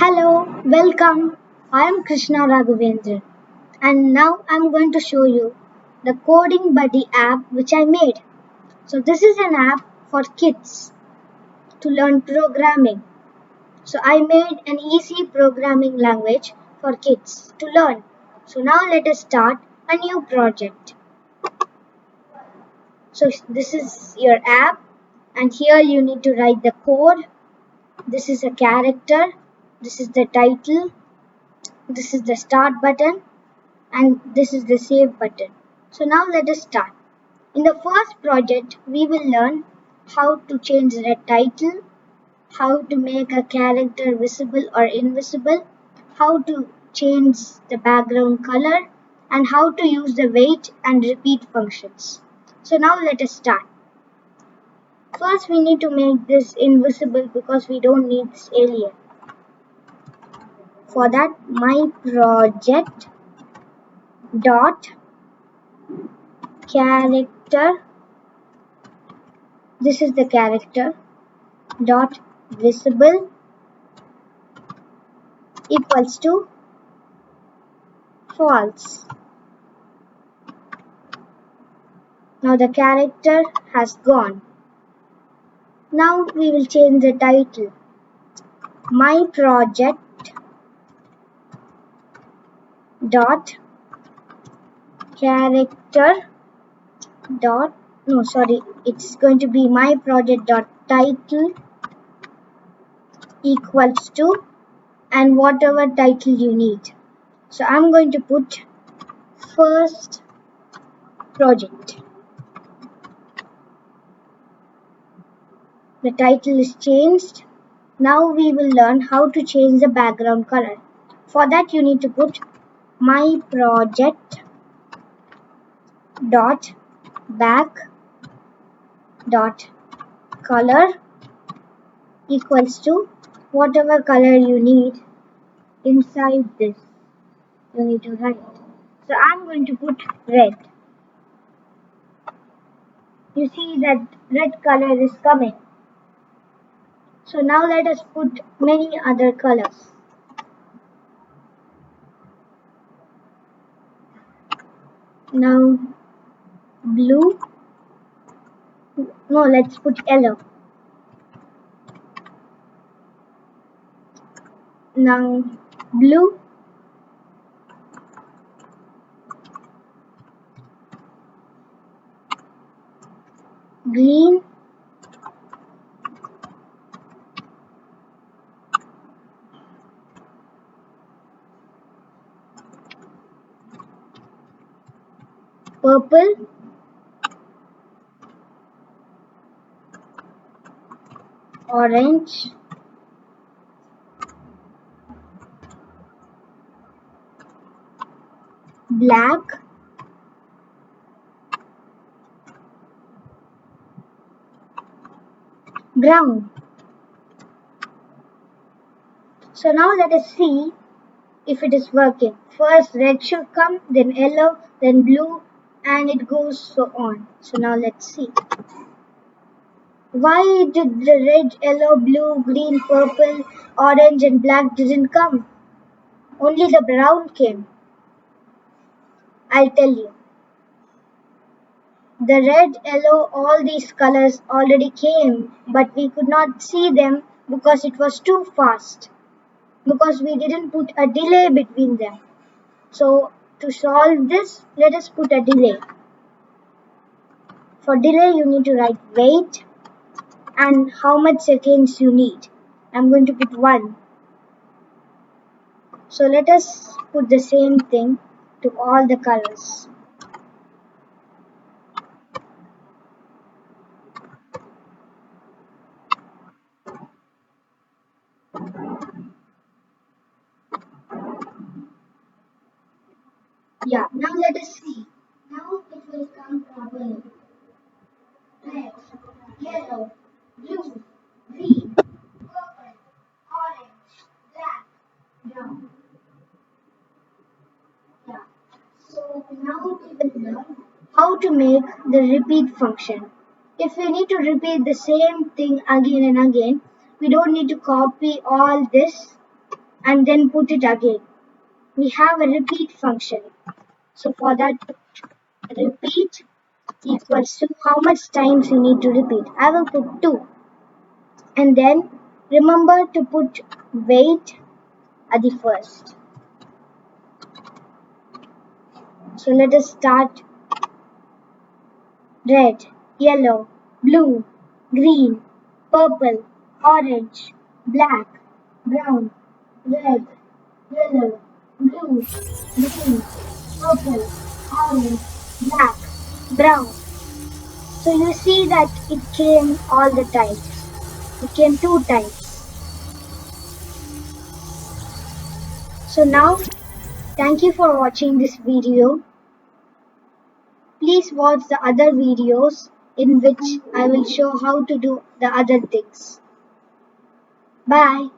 Hello, welcome. I am Krishna Raghavendran, and now I'm going to show you the Coding Buddy app which I made. So this is an app for kids to learn programming. So I made an easy programming language for kids to learn. So now let us start a new project. So this is your app, and here you need to write the code. This is a character. This is the title. This is the start button, and this is the save button. So now let us start. In the first project, we will learn how to change the title, how to make a character visible or invisible, how to change the background color, and how to use the wait and repeat functions. So now let us start. First, we need to make this invisible because we don't need this alien. For that, my project dot character, this is the character, dot visible equals to false. Now the character has gone. Now we will change the title. My project dot character dot it's going to be my project dot title equals to, and whatever title you need. So I'm going to put first project. The title is changed. Now we will learn how to change the background color. For that you need to put my project dot back dot color equals to whatever color you need inside this. You need to write. So I'm going to put red. You see that red color is coming. So now let us put many other colors. Now blue. No, let's put yellow. Now blue. Green. Purple. Orange. Black. Brown. So now let us see if it is working. First red should come, then yellow, then blue, and it goes so on. So now let's see. Why did the red, yellow, blue, green, purple, orange and black didn't come? Only the brown came. I'll tell you. The red, yellow, all these colors already came, but we could not see them because it was too fast. Because we didn't put a delay between them. So to solve this, let us put a delay. For delay, you need to write wait and how much seconds you need. I'm going to put 1. So let us put the same thing to all the colors. Yeah, now let us see. Now it will come properly. Red, yellow, blue, green, purple, orange, black, brown. Yeah. So now we will learn how to make the repeat function. If we need to repeat the same thing again and again, we don't need to copy all this and then put it again. We have a repeat function. So for that, repeat equals to how much times you need to repeat. I will put 2. And then remember to put weight at the first. So let us start. Red, yellow, blue, green, purple, orange, black, brown, red, yellow, blue, green, purple, orange, black, brown. So you see that it came all the times. It came 2 times. So now, thank you for watching this video. Please watch the other videos in which I will show how to do the other things. Bye.